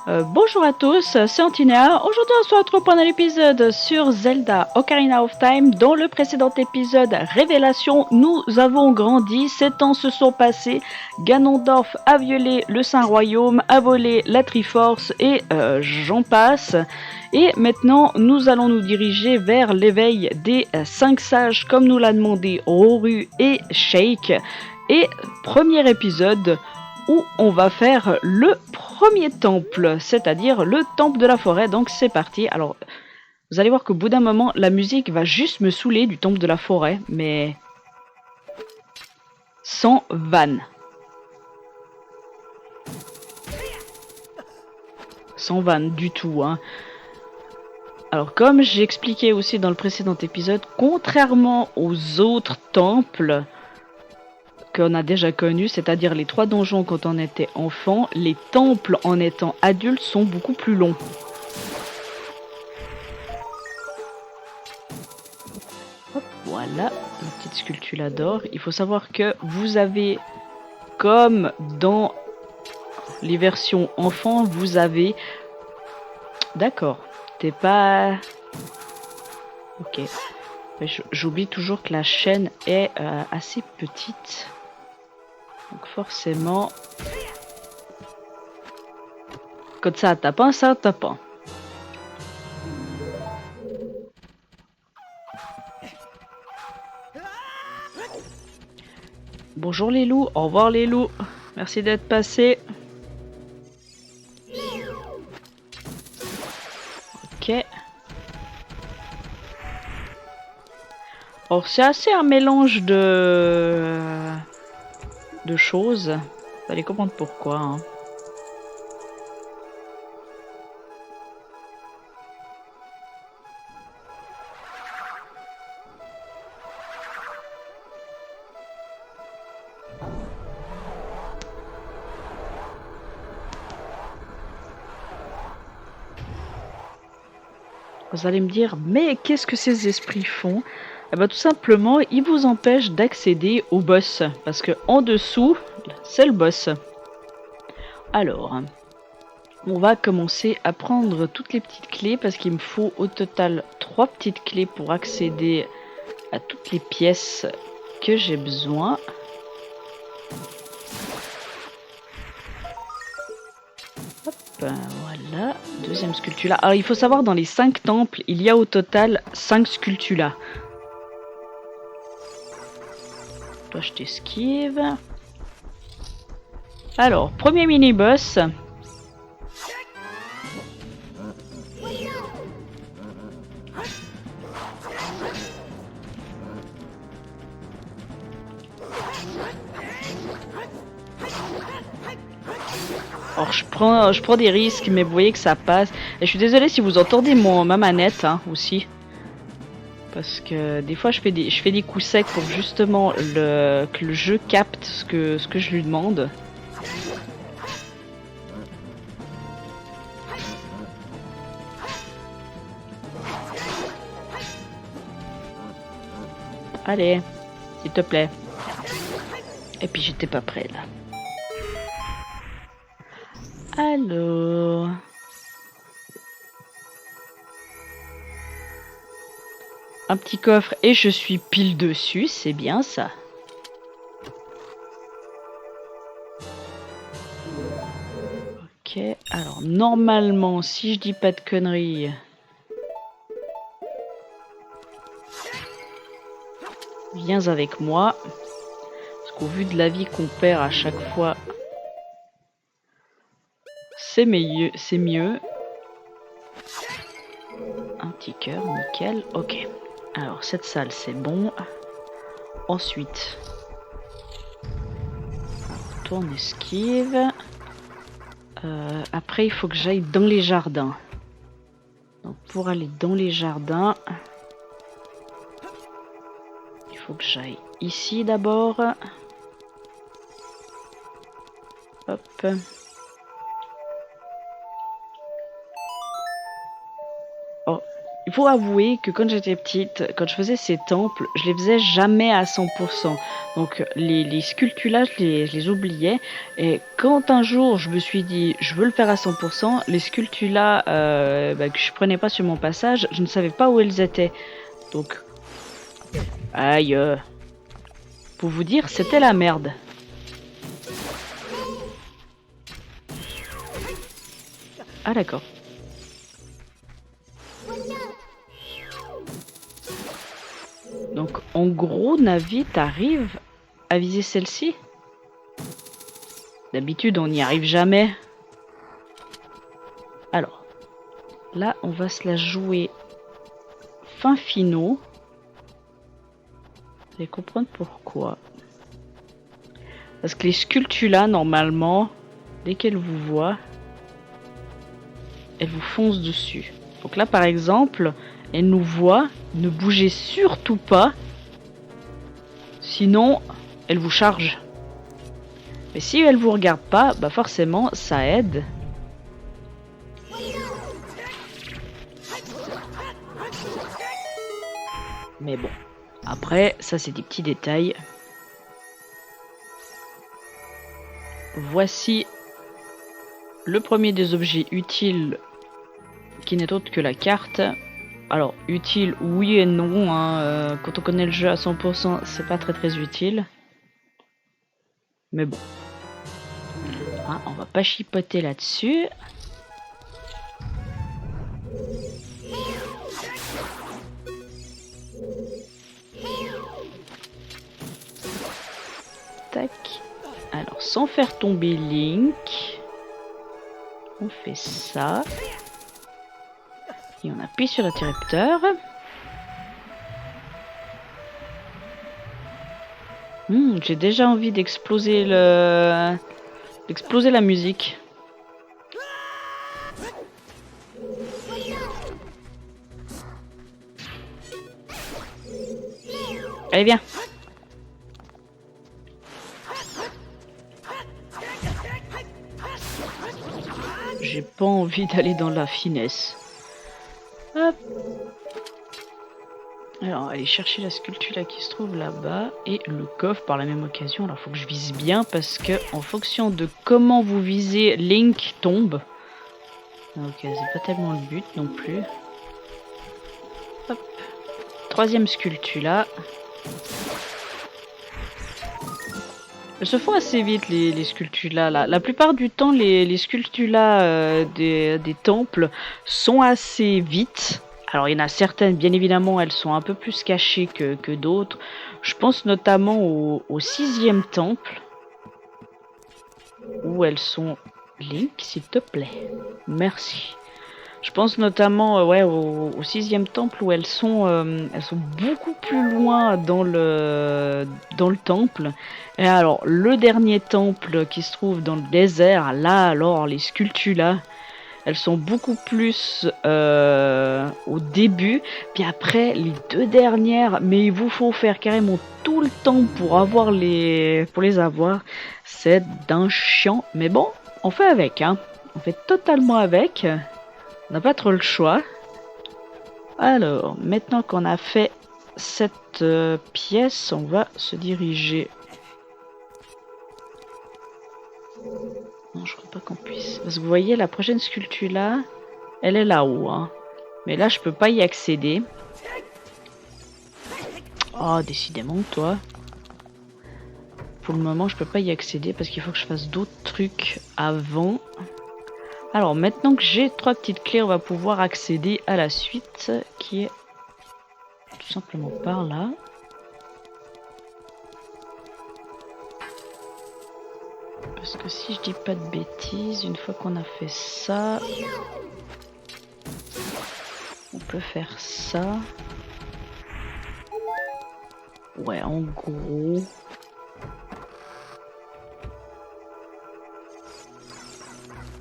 Bonjour à tous, c'est Antinéa. Aujourd'hui on se retrouve pendant l'épisode sur Zelda Ocarina of Time. Dans le précédent épisode Révélation, nous avons grandi, 7 ans se sont passés, Ganondorf a violé le Saint-Royaume, a volé la Triforce et j'en passe. Et maintenant nous allons nous diriger vers l'éveil des 5 sages comme nous l'a demandé Roru et Sheik. Et premier épisode où on va faire le premier temple, c'est-à-dire le temple de la forêt. Donc c'est parti. Alors, vous allez voir qu'au bout d'un moment, la musique va juste me saouler du temple de la forêt, mais sans vanne. Sans vanne du tout, hein. Alors, comme j'ai expliqué aussi dans le précédent épisode, contrairement aux autres temples qu'on a déjà connus, c'est-à-dire les 3 donjons quand on était enfant, les temples en étant adultes sont beaucoup plus longs. Hop, voilà, une petite sculpture d'or. Il faut savoir que vous avez, comme dans les versions enfants, vous avez... D'accord, t'es pas... Ok. J'oublie toujours que la chaîne est assez petite. Donc forcément... Quand ça tape un, ça tape un. Bonjour les loups, au revoir les loups. Merci d'être passés. Ok. Alors c'est assez un mélange de choses. Vous allez comprendre pourquoi. Hein. Vous allez me dire, mais qu'est-ce que ces esprits font? Eh ben, tout simplement, ils vous empêchent d'accéder au boss. Parce que en dessous, c'est le boss. Alors, on va commencer à prendre toutes les petites clés. Parce qu'il me faut au total 3 petites clés pour accéder à toutes les pièces que j'ai besoin. Hop, voilà, deuxième sculpture. Alors il faut savoir, dans les 5 temples, il y a au total 5 sculptures. Toi je t'esquive. Alors, premier mini-boss. Alors je prends des risques, mais vous voyez que ça passe. Et je suis désolée si vous entendez ma manette hein, aussi. Parce que des fois je fais des coups secs pour justement que le jeu capte ce que je lui demande. Allez, s'il te plaît. Et puis j'étais pas prêt là. Alors... Un petit coffre et je suis pile dessus, c'est bien ça. Ok, alors normalement, si je dis pas de conneries... Viens avec moi. Parce qu'au vu de la vie qu'on perd à chaque fois... C'est mieux, c'est mieux. Un petit cœur, nickel, ok. Alors cette salle c'est bon. Ensuite, toi on esquive. Après il faut que j'aille dans les jardins. Donc pour aller dans les jardins, il faut que j'aille ici d'abord. Hop. Oh, il faut avouer que quand j'étais petite, quand je faisais ces temples, je les faisais jamais à 100%. Donc les sculptures là, je les oubliais. Et quand un jour je me suis dit, je veux le faire à 100%, les sculptures là que je prenais pas sur mon passage, je ne savais pas où elles étaient. Donc, aïe, pour vous dire, c'était la merde. Ah d'accord. Donc en gros, Navi, t'arrives à viser celle-ci? D'habitude, on n'y arrive jamais. Alors, là, on va se la jouer fin finaux. Vous allez comprendre pourquoi. Parce que les sculptures là, normalement, dès qu'elles vous voient, elles vous foncent dessus. Donc là, par exemple, elles nous voient, ne bougez surtout pas. Sinon, elles vous chargent. Mais si elles vous regardent pas, bah forcément, ça aide. Mais bon, après, ça c'est des petits détails. Voici le premier des objets utiles qui n'est autre que la carte. Alors, utile, oui et non. Hein. Quand on connaît le jeu à 100%, c'est pas très utile. Mais bon. Hein, on va pas chipoter là-dessus. Tac. Alors, sans faire tomber Link, on fait ça. Et on appuie sur l'interrupteur. J'ai déjà envie d'exploser la musique. Allez, viens. J'ai pas envie d'aller dans la finesse. Hop. Alors, aller chercher la sculpture là qui se trouve là-bas et le coffre par la même occasion. Alors, faut que je vise bien parce que en fonction de comment vous visez, Link tombe. Ok, c'est pas tellement le but non plus. Hop. Troisième sculpture là. Elles se font assez vite les sculptures là. La plupart du temps, les sculptures là des temples sont assez vite. Alors il y en a certaines, bien évidemment, elles sont un peu plus cachées que d'autres. Je pense notamment au 6e temple. Où elles sont... Link, s'il te plaît. Merci. Je pense notamment au 6e temple où elles sont beaucoup plus loin dans le temple. Et alors le dernier temple qui se trouve dans le désert, là alors les sculptures là, elles sont beaucoup plus au début. Puis après les deux dernières, mais il vous faut faire carrément tout le temps pour les avoir. C'est d'un chiant. Mais bon, on fait avec, hein. On fait totalement avec. On n'a pas trop le choix. Alors, maintenant qu'on a fait cette pièce, on va se diriger. Non, je crois pas qu'on puisse. Parce que vous voyez, la prochaine sculpture là, elle est là-haut. Hein. Mais là, je peux pas y accéder. Oh, décidément, toi. Pour le moment, je peux pas y accéder parce qu'il faut que je fasse d'autres trucs avant. Alors maintenant que j'ai 3 petites clés, on va pouvoir accéder à la suite qui est tout simplement par là. Parce que si je dis pas de bêtises, une fois qu'on a fait ça, on peut faire ça. Ouais, en gros...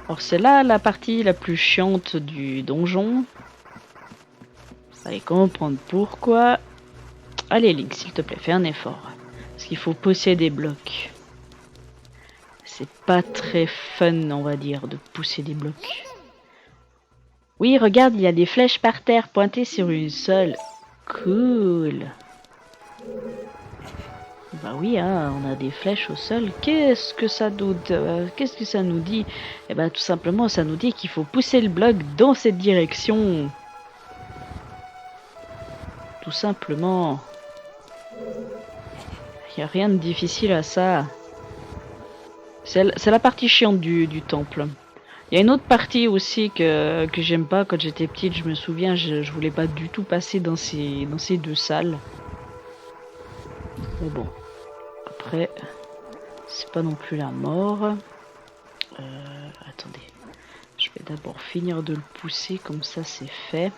Alors c'est là la partie la plus chiante du donjon. Vous allez comprendre pourquoi. Allez Link, s'il te plaît, fais un effort. Parce qu'il faut pousser des blocs. C'est pas très fun, on va dire, de pousser des blocs. Oui, regarde, il y a des flèches par terre pointées sur une seule. Cool. Bah oui, hein, on a des flèches au sol. Qu'est-ce que ça nous dit? Eh ben tout simplement, ça nous dit qu'il faut pousser le bloc dans cette direction. Tout simplement. Il n'y a rien de difficile à ça. C'est la partie chiante du temple. Il y a une autre partie aussi que j'aime pas. Quand j'étais petite, je me souviens, je voulais pas du tout passer dans ces deux salles. Mais bon, après, c'est pas non plus la mort. Attendez, je vais d'abord finir de le pousser, comme ça c'est fait.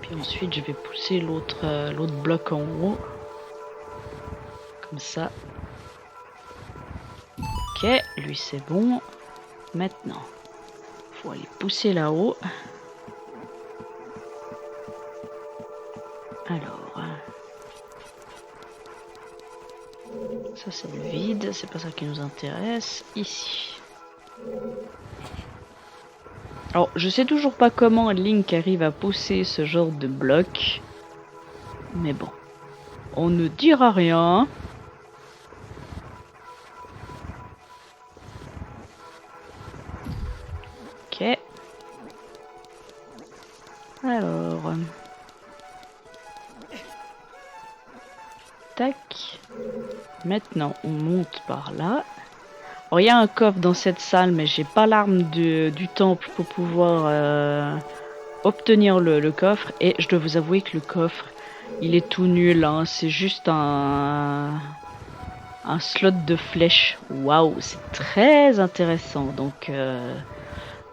Puis ensuite, je vais pousser l'autre bloc en haut. Comme ça. Ok, lui c'est bon. Maintenant, faut aller pousser là-haut. Alors, ça c'est le vide, c'est pas ça qui nous intéresse. Ici. Alors, je sais toujours pas comment Link arrive à pousser ce genre de bloc. Mais bon, on ne dira rien. Ok. Alors. Tac. Maintenant, on monte par là. Alors, il y a un coffre dans cette salle, mais j'ai pas l'arme du temple pour pouvoir obtenir le coffre. Et je dois vous avouer que le coffre, il est tout nul. Hein. C'est juste un slot de flèche. Waouh, c'est très intéressant. Donc,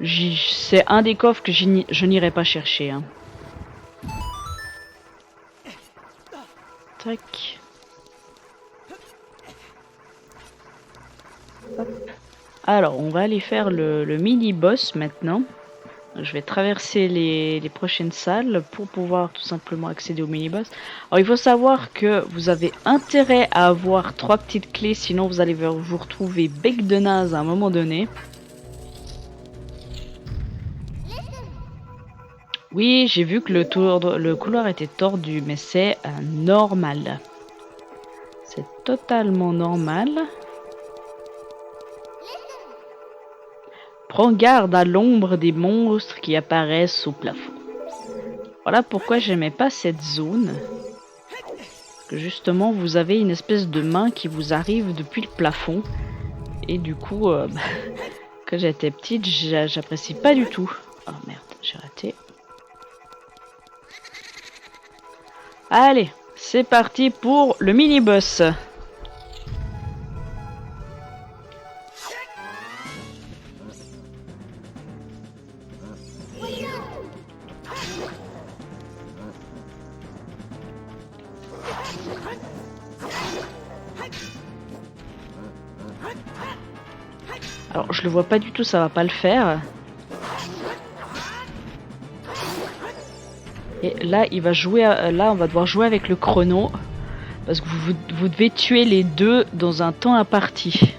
c'est un des coffres que je n'irai pas chercher. Hein. Tac. Hop. Alors, on va aller faire le mini-boss maintenant. Je vais traverser les prochaines salles pour pouvoir tout simplement accéder au mini-boss. Alors, il faut savoir que vous avez intérêt à avoir 3 petites clés, sinon vous allez vous retrouver bec de naze à un moment donné. Oui, j'ai vu que le couloir était tordu, mais c'est normal. C'est totalement normal. Prends garde à l'ombre des monstres qui apparaissent au plafond. Voilà pourquoi j'aimais pas cette zone. Que justement, vous avez une espèce de main qui vous arrive depuis le plafond. Et du coup, quand j'étais petite, j'apprécie pas du tout. Oh merde, j'ai raté. Allez, c'est parti pour le mini-boss. Alors, je le vois pas du tout, ça va pas le faire. Et là, il va jouer. Là, on va devoir jouer avec le chrono. Parce que vous devez tuer les deux dans un temps imparti.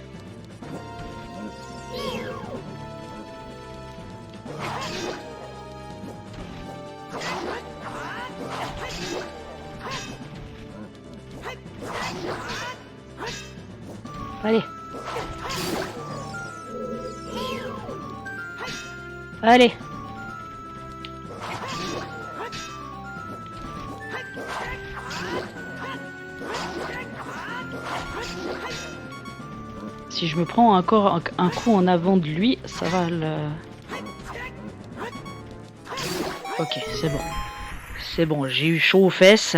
Allez. Allez. Si je me prends encore un coup en avant de lui, ça va le... Ok, c'est bon. C'est bon, j'ai eu chaud aux fesses.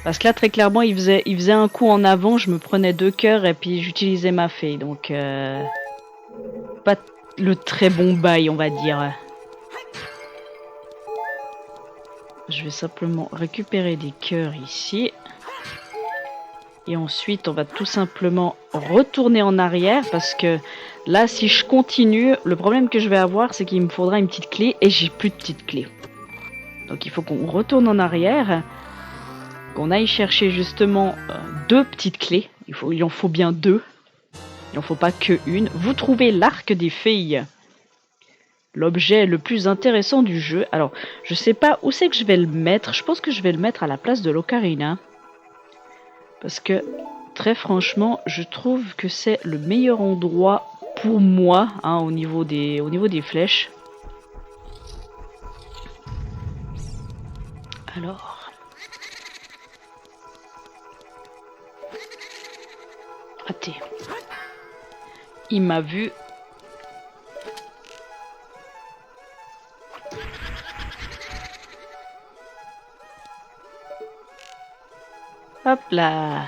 Parce que là, très clairement, il faisait un coup en avant, je me prenais 2 cœurs et puis j'utilisais ma fée. Donc, pas le très bon bail, on va dire. Je vais simplement récupérer des cœurs ici. Et ensuite, on va tout simplement retourner en arrière parce que là, si je continue, le problème que je vais avoir, c'est qu'il me faudra une petite clé et j'ai plus de petite clé. Donc, il faut qu'on retourne en arrière, qu'on aille chercher justement 2 petites clés. Il en faut bien 2. Il n'en faut pas que une. Vous trouvez l'arc des filles. l'objet le plus intéressant du jeu. Alors, je sais pas où c'est que je vais le mettre. Je pense que je vais le mettre à la place de l'ocarina. Parce que, très franchement, je trouve que c'est le meilleur endroit pour moi, hein, au niveau des flèches. Alors... raté. Il m'a vu. Hop là.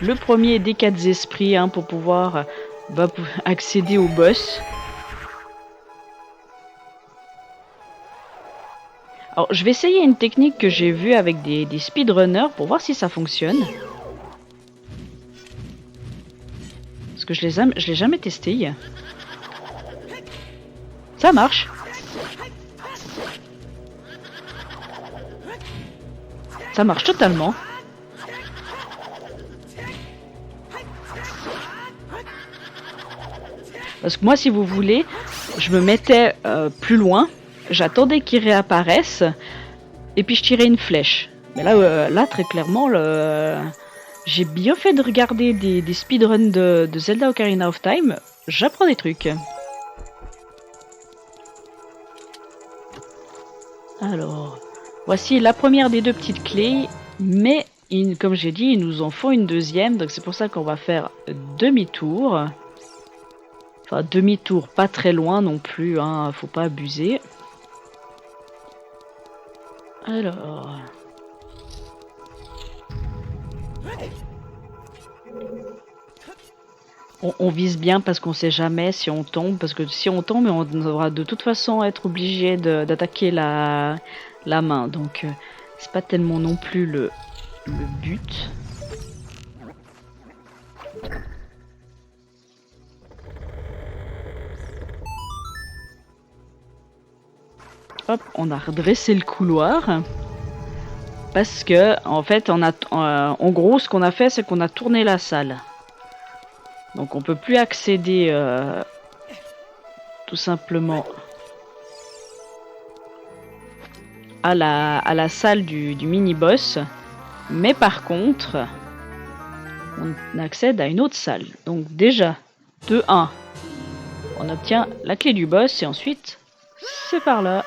Le premier des 4 esprits, hein, pour pouvoir accéder au boss. Alors, je vais essayer une technique que j'ai vue avec des speedrunners pour voir si ça fonctionne. Parce que je l'ai jamais testé. Ça marche. Ça marche totalement. Parce que moi, si vous voulez, je me mettais plus loin, j'attendais qu'il réapparaisse, et puis je tirais une flèche. Mais là, très clairement, j'ai bien fait de regarder des speedruns de Zelda Ocarina of Time. J'apprends des trucs. Alors, voici la première des 2 petites clés, mais comme j'ai dit, il nous en faut une deuxième, donc c'est pour ça qu'on va faire demi-tour. Enfin, demi-tour, pas très loin non plus, hein, faut pas abuser. Alors... On vise bien parce qu'on sait jamais si on tombe, parce que si on tombe, on devra de toute façon être obligé d'attaquer la main, donc c'est pas tellement non plus le but. Hop, on a redressé le couloir. Parce que, en fait, en gros, ce qu'on a fait, c'est qu'on a tourné la salle. Donc on peut plus accéder tout simplement à la salle du mini-boss. Mais par contre, on accède à une autre salle. Donc déjà, de 1, on obtient la clé du boss et ensuite, c'est par là.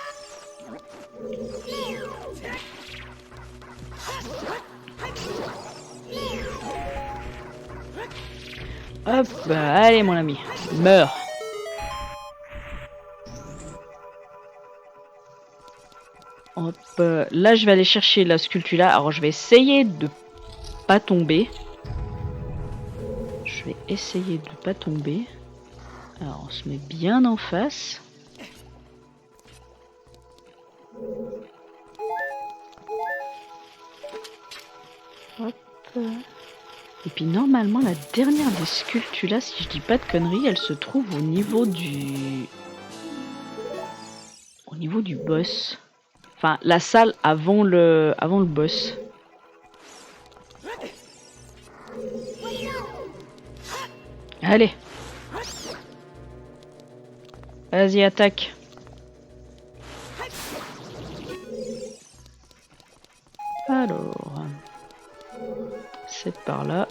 Hop, allez mon ami, meurs. Hop, là je vais aller chercher la sculpture. Alors je vais essayer de pas tomber. Je vais essayer de pas tomber. Alors on se met bien en face. Hop. Et puis normalement la dernière des sculptures, si je dis pas de conneries, elle se trouve au niveau du boss. Enfin la salle avant le boss. Allez. Vas-y, attaque. Alors, c'est par là.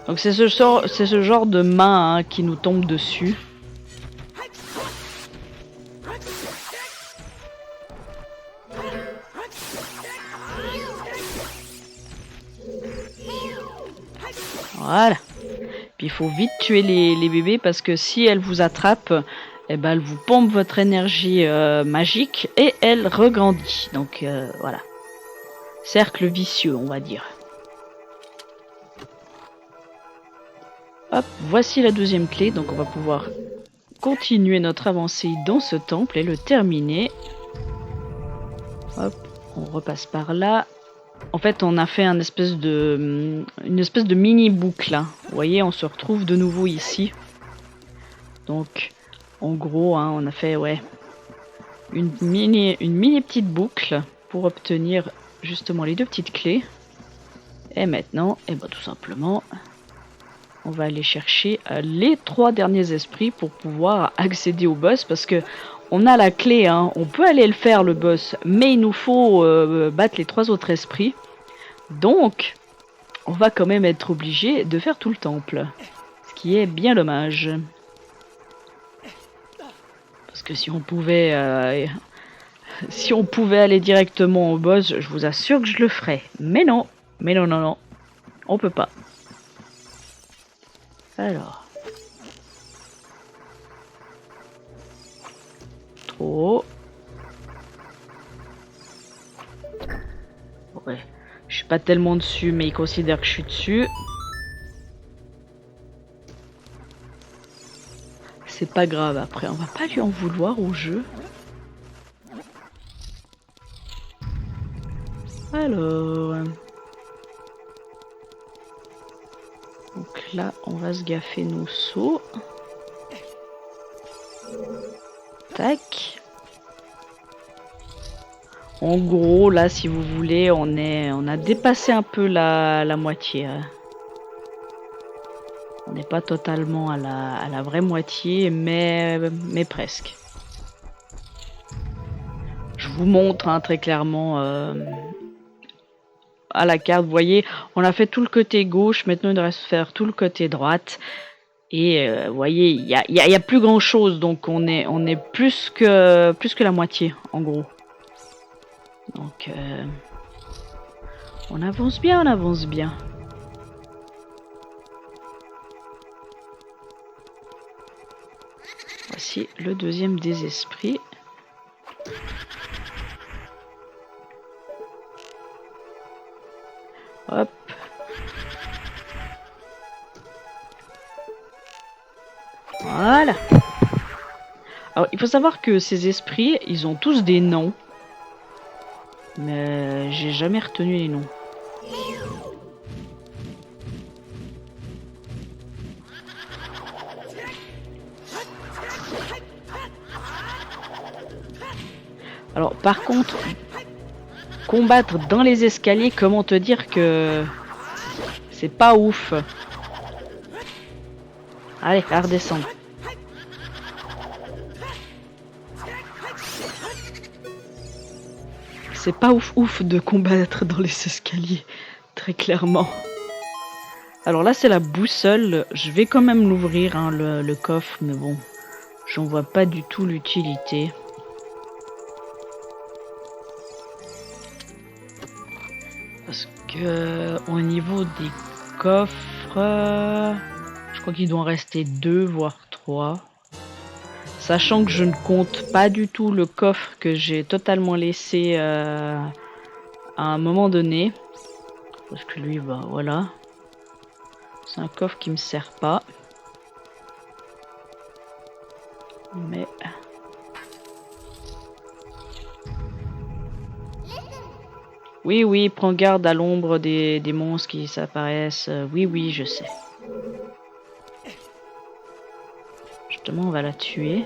Donc c'est ce genre de main, hein, qui nous tombe dessus. Voilà. Puis il faut vite tuer les bébés parce que si elles vous attrapent, eh ben, elles vous pompent votre énergie magique et elle regrandit. Donc voilà. Cercle vicieux, on va dire. Hop, voici la deuxième clé. Donc on va pouvoir continuer notre avancée dans ce temple et le terminer. Hop, on repasse par là. En fait, on a fait une espèce de mini boucle. Hein. Vous voyez, on se retrouve de nouveau ici. Donc, en gros, hein, on a fait une mini petite boucle pour obtenir justement les 2 petites clés. Et maintenant, eh ben, tout simplement, On va aller chercher les 3 derniers esprits pour pouvoir accéder au boss parce que on a la clé, hein. On peut aller le faire le boss, mais il nous faut battre les 3 autres esprits. Donc, on va quand même être obligé de faire tout le temple, ce qui est bien dommage. Parce que si on pouvait aller directement au boss, je vous assure que je le ferais. Mais non, non, on peut pas. Alors. Trop. Ouais. Je suis pas tellement dessus, mais il considère que je suis dessus. C'est pas grave, après, on va pas lui en vouloir au jeu. Alors. Donc là, on va se gaffer nos sauts. Tac. En gros, là, si vous voulez, on a dépassé un peu la moitié. On n'est pas totalement à la vraie moitié, mais presque. Je vous montre hein, très clairement à la carte. Vous voyez, on a fait tout le côté gauche, maintenant il reste faire tout le côté droite. Et vous voyez, il y a plus grand chose, donc on est plus que la moitié en gros. Donc on avance bien, on avance bien. Voici le deuxième des esprits. Hop. Voilà. Alors, il faut savoir que ces esprits, ils ont tous des noms. Mais j'ai jamais retenu les noms. Alors, par contre, combattre dans les escaliers, comment te dire que c'est pas ouf. Allez, à redescendre. C'est pas ouf de combattre dans les escaliers, très clairement. Alors là, c'est la boussole. Je vais quand même l'ouvrir, hein, le coffre, mais bon, j'en vois pas du tout l'utilité. Parce que au niveau des coffres, je crois qu'il doit en rester 2 voire 3. Sachant que je ne compte pas du tout le coffre que j'ai totalement laissé à un moment donné. Parce que lui, bah voilà. C'est un coffre qui me sert pas. Mais... Oui, prends garde à l'ombre des monstres qui s'apparaissent. Oui, je sais. Justement, on va la tuer.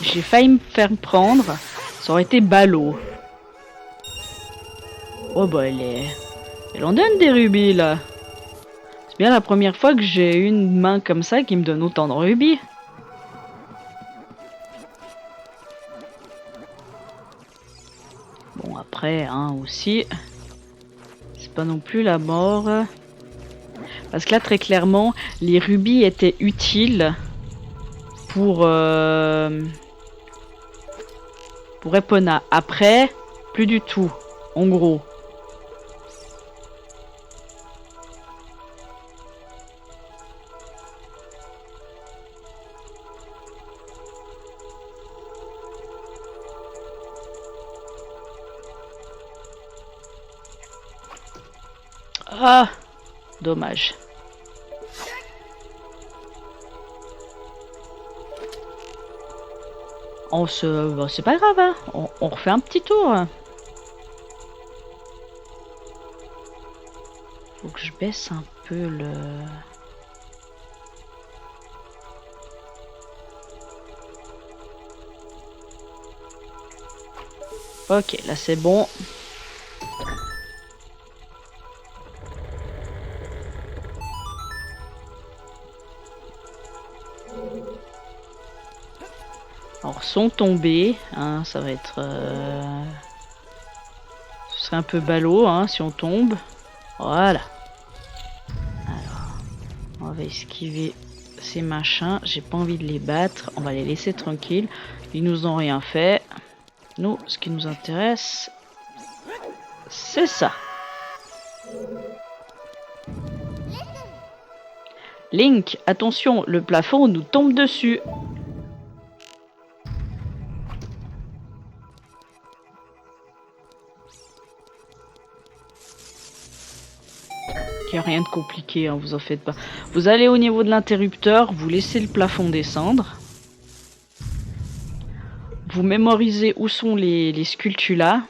J'ai failli me faire prendre. Ça aurait été ballot. Oh bah elle en donne des rubis là. C'est bien la première fois que j'ai une main comme ça qui me donne autant de rubis. Bon après hein aussi. C'est pas non plus la mort. Parce que là très clairement les rubis étaient utiles pour Epona. Après, plus du tout. En gros. Ah, dommage. Bon, c'est pas grave, hein. On refait un petit tour. Faut que je baisse un peu le... Ok, là c'est bon. Alors, sont tombés, hein, ça va être... Ce serait un peu ballot, hein, si on tombe. Voilà. Alors, on va esquiver ces machins. J'ai pas envie de les battre. On va les laisser tranquilles. Ils nous ont rien fait. Nous, ce qui nous intéresse, c'est ça. Link, attention, le plafond nous tombe dessus. Il n'y a rien de compliqué, hein, vous en faites pas. Vous allez au niveau de l'interrupteur, vous laissez le plafond descendre. Vous mémorisez où sont les sculptulas.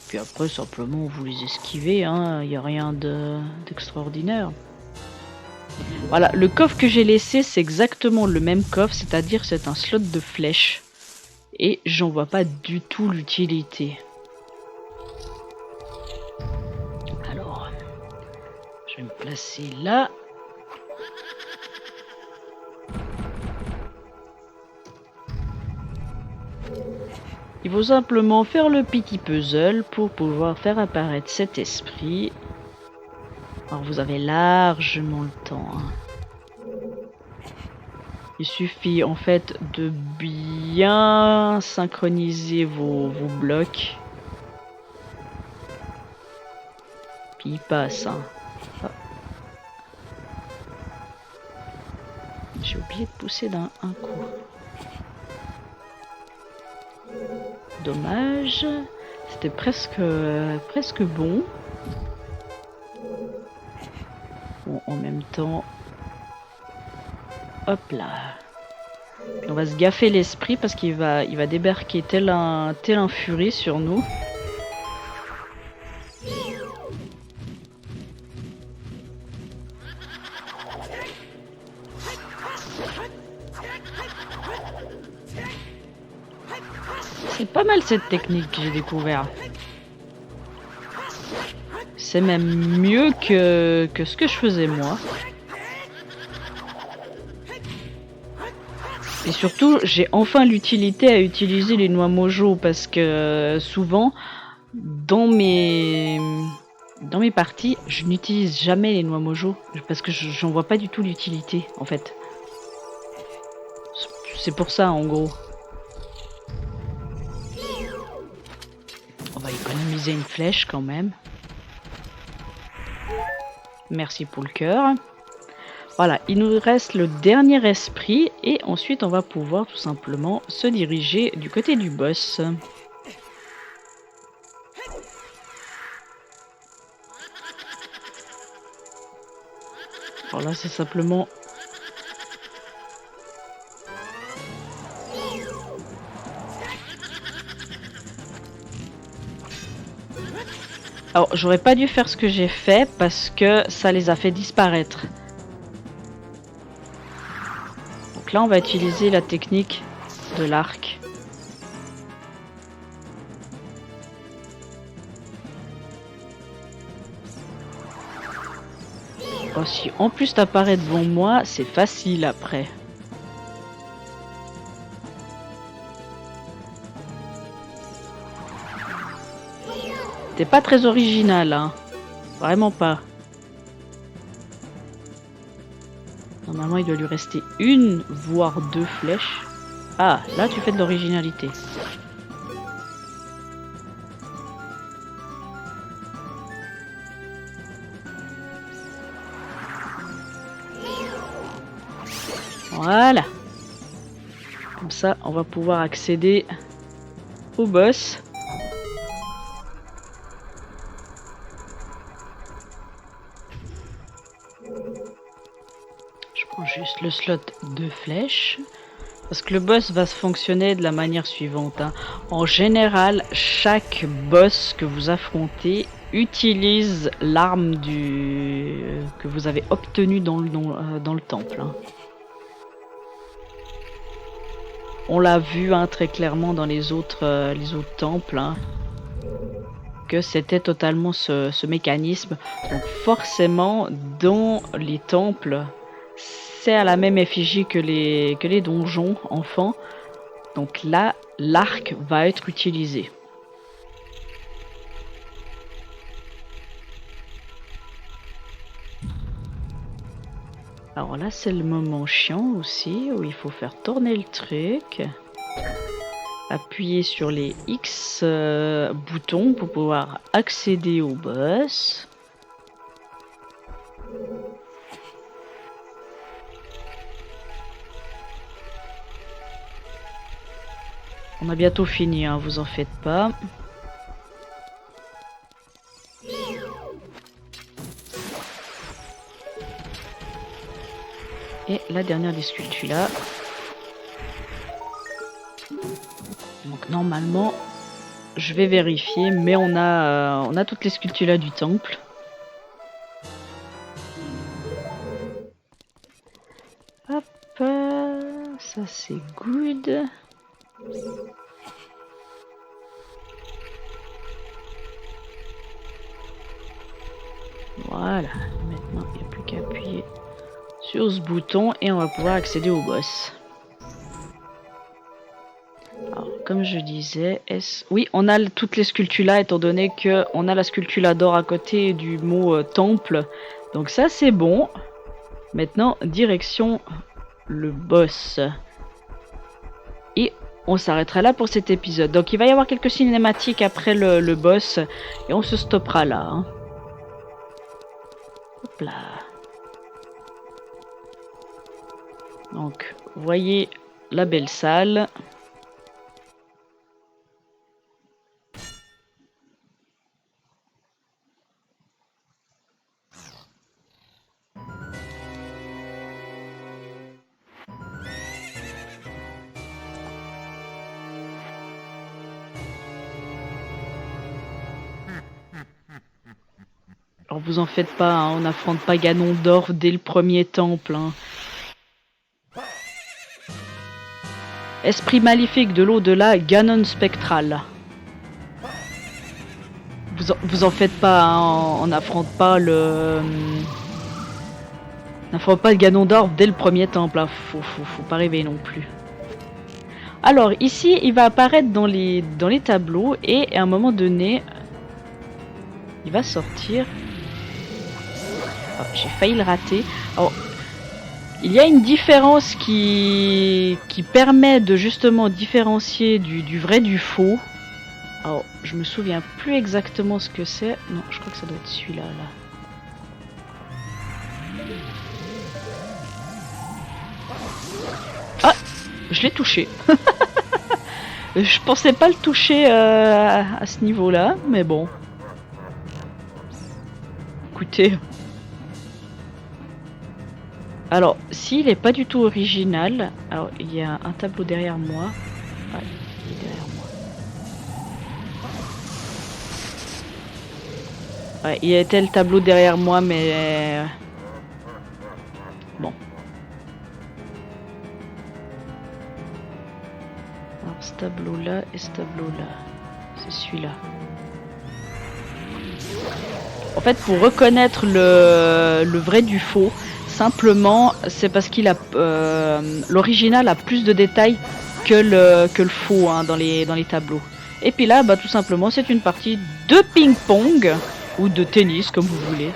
Puis après, simplement, vous les esquivez, hein, il n'y a rien d'extraordinaire. Voilà, le coffre que j'ai laissé, c'est exactement le même coffre, c'est-à-dire c'est un slot de flèches. Et j'en vois pas du tout l'utilité. Alors, je vais me placer là. Il faut simplement faire le petit puzzle pour pouvoir faire apparaître cet esprit. Alors vous avez largement le temps. Hein. Il suffit en fait de bien synchroniser vos blocs. Puis il passe. Hein. Oh. J'ai oublié de pousser d'un coup. Dommage. C'était presque bon. Bon, en même temps... Hop là. On va se gaffer l'esprit parce qu'il va débarquer tel un furie sur nous. C'est pas mal cette technique que j'ai découvert. C'est même mieux que ce que je faisais moi. Et surtout, j'ai enfin l'utilité à utiliser les noix mojo parce que souvent, dans mes parties, je n'utilise jamais les noix mojo parce que j'en vois pas du tout l'utilité en fait. C'est pour ça en gros. On va économiser une flèche quand même. Merci pour le cœur. Voilà, il nous reste le dernier esprit et ensuite on va pouvoir tout simplement se diriger du côté du boss. Alors là c'est simplement... Alors j'aurais pas dû faire ce que j'ai fait parce que ça les a fait disparaître. Donc là on va utiliser la technique de l'arc. Oh, si en plus t'apparais devant moi, c'est facile après. T'es pas très original, hein. Vraiment pas. Normalement, il doit lui rester une, voire deux flèches. Ah, là, tu fais de l'originalité. Voilà. Comme ça, on va pouvoir accéder au boss. Je prends juste le slot de flèches. Parce que le boss va se fonctionner de la manière suivante. Hein. En général, chaque boss que vous affrontez utilise l'arme que vous avez obtenue dans le temple. Hein. on l'a vu hein, très clairement dans les autres temples, hein, que c'était totalement ce mécanisme. Donc forcément, dans les temples, c'est à la même effigie que les donjons enfants. Donc là, l'arc va être utilisé. Alors là, c'est le moment chiant aussi, où il faut faire tourner le truc. Appuyer sur les X boutons pour pouvoir accéder au boss. On a bientôt fini, hein, vous en faites pas. Et la dernière des sculptures là. Donc normalement, je vais vérifier, mais on a toutes les sculptures là du temple. Hop, ça c'est good. Voilà, maintenant il n'y a plus qu'à appuyer sur ce bouton et on va pouvoir accéder au boss. Alors, comme je disais, oui, on a toutes les sculptures là, étant donné qu'on a la sculpture d'or à côté du mot temple. Donc ça c'est bon. Maintenant, direction le boss. Et on s'arrêtera là pour cet épisode. Donc il va y avoir quelques cinématiques après le boss. Et on se stoppera là. Hein. Hop là. Donc, vous voyez la belle salle. Alors vous en faites pas, hein, on n'affronte pas Ganondorf dès le premier temple. Hein. Esprit maléfique de l'au-delà, Ganon spectral. Vous en faites pas, hein, on n'affronte pas le... On n'affronte pas le Ganondorf dès le premier temple, hein. Faut pas rêver non plus. Alors ici, il va apparaître dans les tableaux et à un moment donné, il va sortir... Oh, j'ai failli le rater. Alors, il y a une différence qui permet de justement différencier du vrai du faux. Alors, je me souviens plus exactement ce que c'est. Non, je crois que ça doit être celui-là, là. Ah, je l'ai touché. Je pensais pas le toucher à ce niveau-là, mais bon. Écoutez... Alors, s'il est pas du tout original, alors il y a un tableau derrière moi. Ouais, il est derrière moi. Ouais, il y a tel tableau derrière moi, mais bon. Alors ce tableau-là et ce tableau-là, c'est celui-là. En fait, pour reconnaître le vrai du faux. Simplement, c'est parce qu'il a l'original a plus de détails que le faux hein, dans les tableaux. Et puis là, bah tout simplement, c'est une partie de ping-pong ou de tennis, comme vous voulez.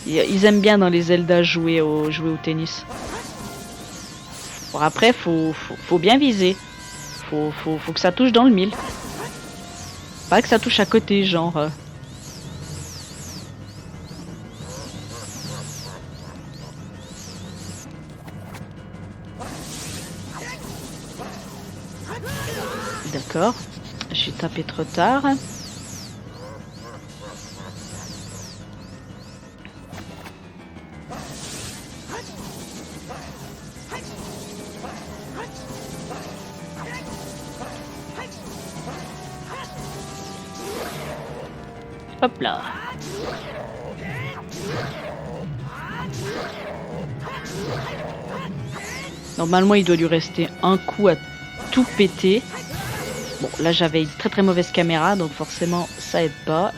Ils aiment bien dans les Zelda jouer au tennis. Bon après, faut bien viser. Faut que ça touche dans le mille. Pas que ça touche à côté, genre. D'accord. J'ai tapé trop tard. Hop là. Normalement, il doit lui rester un coup à tout péter. Bon, là, j'avais une très très mauvaise caméra, donc forcément, ça aide pas.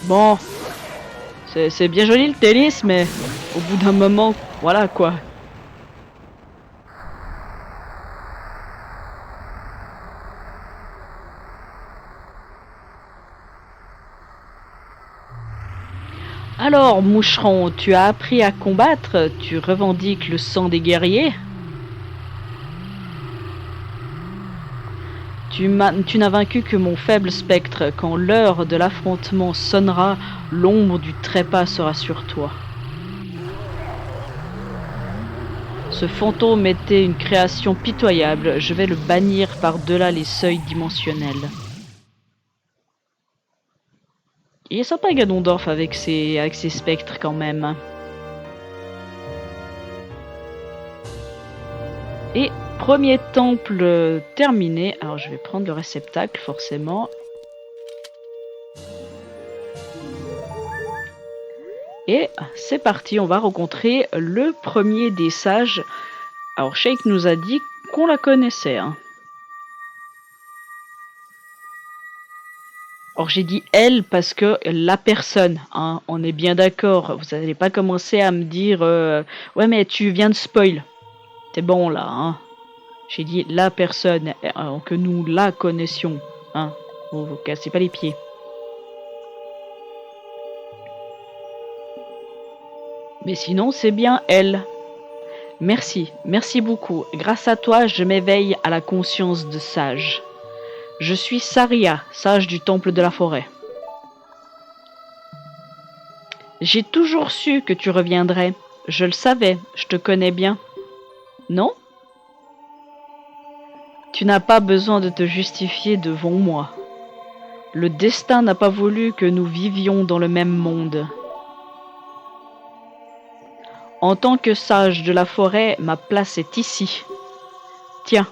Bon, c'est bien joli le tennis, mais au bout d'un moment, voilà quoi. Alors, moucheron, tu as appris à combattre, tu revendiques le sang des guerriers. Tu n'as vaincu que mon faible spectre. Quand l'heure de l'affrontement sonnera, l'ombre du trépas sera sur toi. Ce fantôme était une création pitoyable. Je vais le bannir par-delà les seuils dimensionnels. Il est sympa Ganondorf avec ses spectres quand même. Et premier temple terminé. Alors je vais prendre le réceptacle forcément. Et c'est parti, on va rencontrer le premier des sages. Alors Sheik nous a dit qu'on la connaissait. Hein. Or j'ai dit elle parce que la personne, hein, on est bien d'accord. Vous n'allez pas commencer à me dire ouais mais tu viens de spoil. T'es bon là. Hein. J'ai dit la personne, que nous la connaissions. Hein. Vous cassez pas les pieds. Mais sinon c'est bien elle. Merci, merci beaucoup. Grâce à toi, je m'éveille à la conscience de sage. Je suis Saria, sage du temple de la forêt. J'ai toujours su que tu reviendrais. Je le savais, je te connais bien. Non? Tu n'as pas besoin de te justifier devant moi. Le destin n'a pas voulu que nous vivions dans le même monde. En tant que sage de la forêt, ma place est ici. Tiens,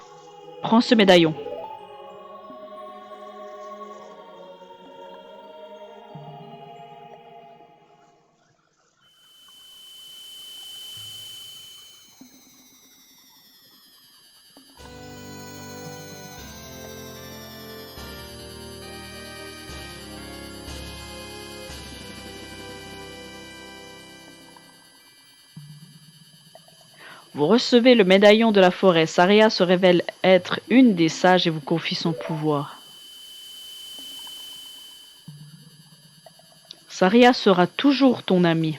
prends ce médaillon. Vous recevez le médaillon de la forêt. Saria se révèle être une des sages et vous confie son pouvoir. Saria sera toujours ton amie.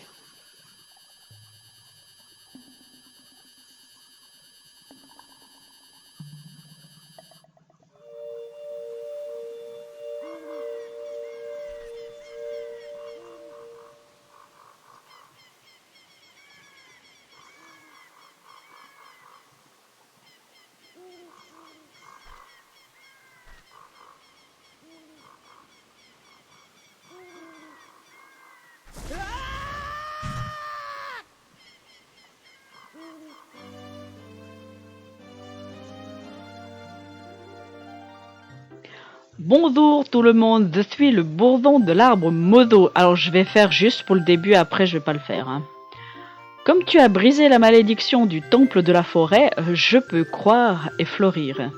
Bonjour tout le monde, je suis le bourdon de l'arbre Modo. Alors je vais faire juste pour le début, après je vais pas le faire. Hein. Comme tu as brisé la malédiction du temple de la forêt, je peux croire et fleurir.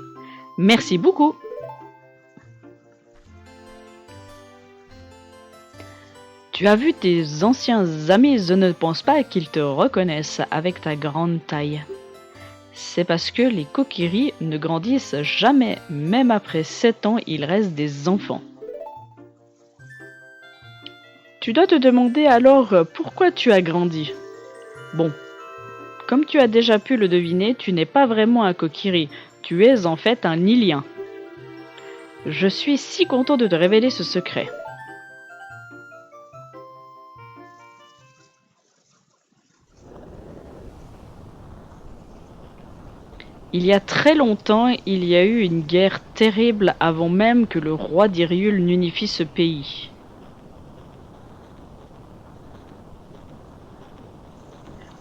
Merci beaucoup. Tu as vu tes anciens amis, je ne pense pas qu'ils te reconnaissent avec ta grande taille. C'est parce que les Kokiri ne grandissent jamais, même après 7 ans, ils restent des enfants. Tu dois te demander alors pourquoi tu as grandi. Bon, comme tu as déjà pu le deviner, tu n'es pas vraiment un Kokiri, tu es en fait un Nilien. Je suis si content de te révéler ce secret. Il y a très longtemps, il y a eu une guerre terrible avant même que le roi d'Hyrule n'unifie ce pays.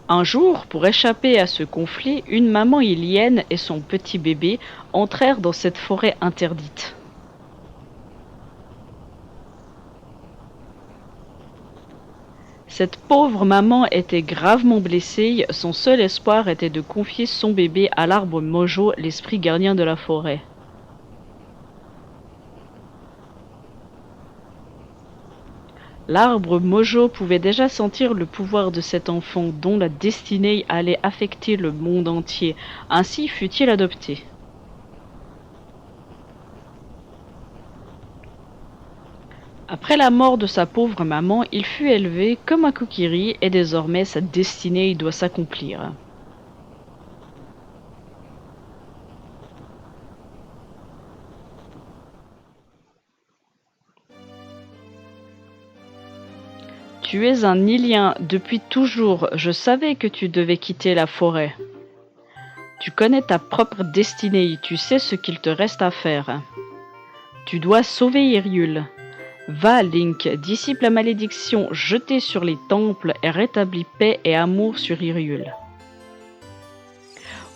Un jour, pour échapper à ce conflit, une maman hylienne et son petit bébé entrèrent dans cette forêt interdite. Cette pauvre maman était gravement blessée, son seul espoir était de confier son bébé à l'arbre Mojo, l'esprit gardien de la forêt. L'arbre Mojo pouvait déjà sentir le pouvoir de cet enfant dont la destinée allait affecter le monde entier, ainsi fut-il adopté. Après la mort de sa pauvre maman, il fut élevé comme un Kokiri et désormais sa destinée doit s'accomplir. Tu es un Ilien depuis toujours, je savais que tu devais quitter la forêt. Tu connais ta propre destinée, tu sais ce qu'il te reste à faire. Tu dois sauver Hyrule. Va, Link, dissipe la malédiction jetée sur les temples et rétablis paix et amour sur Hyrule.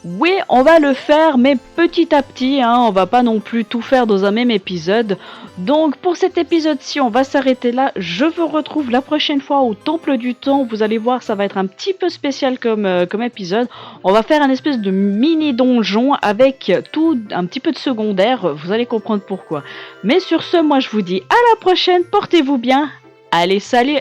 Oui, on va le faire, mais petit à petit, hein, on va pas non plus tout faire dans un même épisode. Donc pour cet épisode-ci, on va s'arrêter là. Je vous retrouve la prochaine fois au Temple du Temps. Vous allez voir, ça va être un petit peu spécial comme épisode. On va faire un espèce de mini donjon avec tout un petit peu de secondaire. Vous allez comprendre pourquoi. Mais sur ce, moi je vous dis à la prochaine, portez-vous bien. Allez, salut!